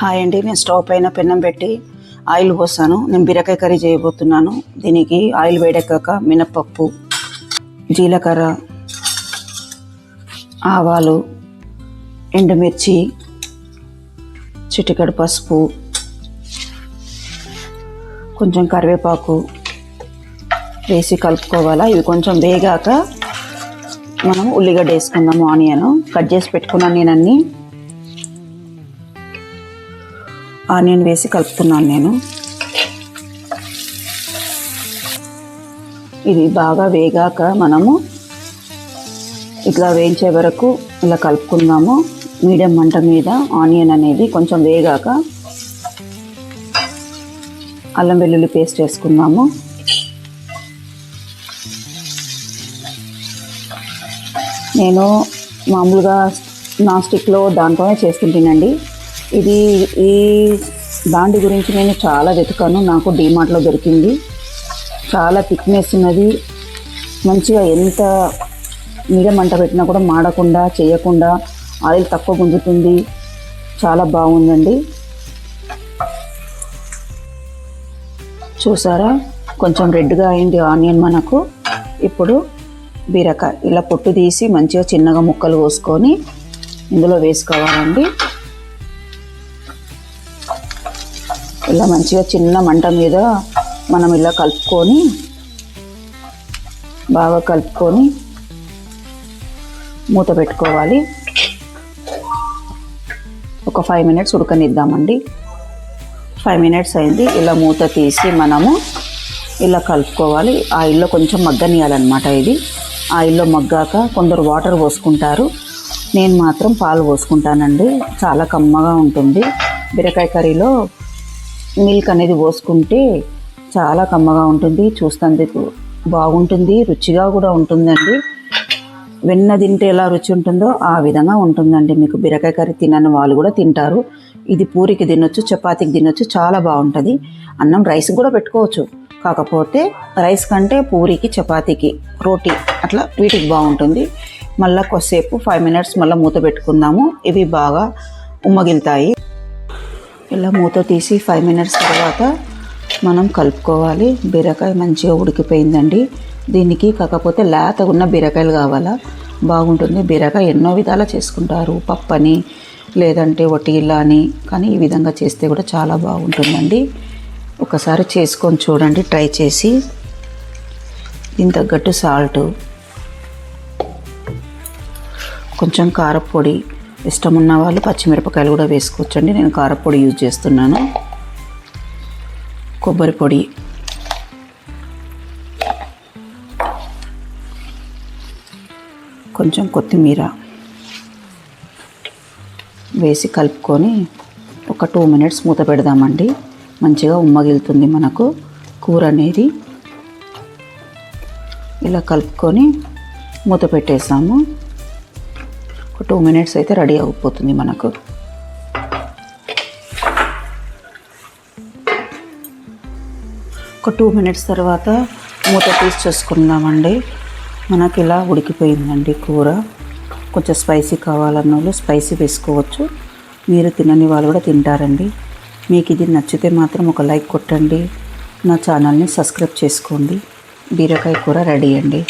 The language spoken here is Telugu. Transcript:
హాయ్ అండి, నేను స్టవ్ పైన పెన్నం పెట్టి ఆయిల్ పోసాను. నేను బీరకాయ కర్రీ చేయబోతున్నాను. దీనికి ఆయిల్ వేడెక్కాక మినపప్పు, జీలకర్ర, ఆవాలు, ఎండుమిర్చి, చిటికెడు పసుపు, కొంచెం కరివేపాకు వేసి కలుపుకోవాలా. ఇవి కొంచెం వేగాక మనం ఉల్లిగడ్డ వేసుకుందాము. ఆనియన్ కట్ చేసి పెట్టుకున్నాను. నేను అన్నీ ఆనియన్ వేసి కలుపుతున్నాను. నేను ఇది బాగా వేగాక మనము ఇట్లా వేయించే వరకు ఇలా కలుపుకుందాము. మీడియం మంట మీద ఆనియన్ అనేది కొంచెం వేగాక అల్లం వెల్లుల్లి పేస్ట్ వేసుకుందాము. నేను మామూలుగా నాన్ స్టిక్లో దాంట్లోనే చేస్తుంటానండి. ఈ బాండి గురించి నేను చాలా వెతికాను. నాకు డీమార్ట్లో దొరికింది. చాలా థిక్నెస్ ఉన్నది. మంచిగా ఎంత మీడియం మంట పెట్టినా కూడా మాడకుండా చేయకుండా ఆయిల్ తక్కువ గుంజుతుంది. చాలా బాగుందండి. చూసారా, కొంచెం రెడ్గా అయింది ఆనియన్ మనకు. ఇప్పుడు బీరకాయ ఇలా పొట్టు తీసి మంచిగా చిన్నగా ముక్కలు కోసుకొని ఇందులో వేసుకోవాలండి. ఇలా మంచిగా చిన్న మంట మీద మనం ఇలా కలుపుకొని బాగా కలుపుకొని మూత పెట్టుకోవాలి. ఒక 5 మినిట్స్ ఉడకనిద్దామండి. 5 మినిట్స్ అయింది. ఇలా మూత తీసి మనము ఇలా కలుపుకోవాలి. ఆయిల్లో కొంచెం మగ్గనియాలన్నమాట. ఇది ఆయిల్లో మగ్గాక కొందరు వాటర్ పోసుకుంటారు. నేను మాత్రం పాలు పోసుకుంటానండి. చాలా కమ్మగా ఉంటుంది. బీరకాయ కర్రీలో మిల్క్ అనేది పోసుకుంటే చాలా కమ్మగా ఉంటుంది. చూస్తేందుకు బాగుంటుంది, రుచిగా కూడా ఉంటుందండి. వెన్న తింటే ఎలా రుచి ఉంటుందో ఆ విధంగా ఉంటుందండి. మీకు బీరకాయ కర్రీ తినని వాళ్ళు కూడా తింటారు. ఇది పూరికి తినొచ్చు, చపాతీకి తినొచ్చు. చాలా బాగుంటుంది. అన్నం రైస్ కూడా పెట్టుకోవచ్చు. కాకపోతే రైస్ కంటే పూరికి, చపాతీకి, రోటీ అట్లా వీటికి బాగుంటుంది. మళ్ళీ కొద్దిసేపు 5 మినిట్స్ మళ్ళీ మూత పెట్టుకుందాము. ఇవి బాగా ఉమ్మగిలుతాయి. ఇలా మూత తీసి 5 మినిట్స్ తర్వాత మనం కలుపుకోవాలి. బీరకాయ మంచిగా ఉడికిపోయిందండి. దీనికి కాకపోతే లేతగా ఉన్న బీరకాయలు కావాలా, బాగుంటుంది. బీరకాయ ఎన్నో విధాలా చేసుకుంటారు. పప్పు అని, లేదంటే వట్టిల్లా అని. కానీ ఈ విధంగా చేస్తే కూడా చాలా బాగుంటుందండి. ఒకసారి చేసుకొని చూడండి, ట్రై చేసి. దీనికి తగ్గట్టు సాల్ట్, కొంచెం కారపొడి, ఇష్టం ఉన్న వాళ్ళు పచ్చిమిరపకాయలు కూడా వేసుకోవచ్చండి. నేను కారపొడి యూజ్ చేస్తున్నాను. కొబ్బరి పొడి, కొంచెం కొత్తిమీర వేసి కలుపుకొని ఒక 2 మినిట్స్ మూత పెడదామండి. మంచిగా ఉమ్మగిలుతుంది మనకు కూర అనేది. ఇలా కలుపుకొని మూత పెట్టేసాము. ఒక 2 మినిట్స్ అయితే రెడీ అయిపోతుంది మనకు. ఒక 2 మినిట్స్ తర్వాత మూత తీసి చూసుకుందామండి. మనకి ఇలా ఉడికిపోయిందండి కూర. కొంచెం స్పైసీ కావాలన్న వాళ్ళు స్పైసీ వేసుకోవచ్చు. మీరు తినని వాళ్ళు కూడా తింటారండి. మీకు ఇది నచ్చితే మాత్రం ఒక లైక్ కొట్టండి. నా ఛానల్ని సబ్స్క్రైబ్ చేసుకోండి. బీరకాయ కూర రెడీ అండి.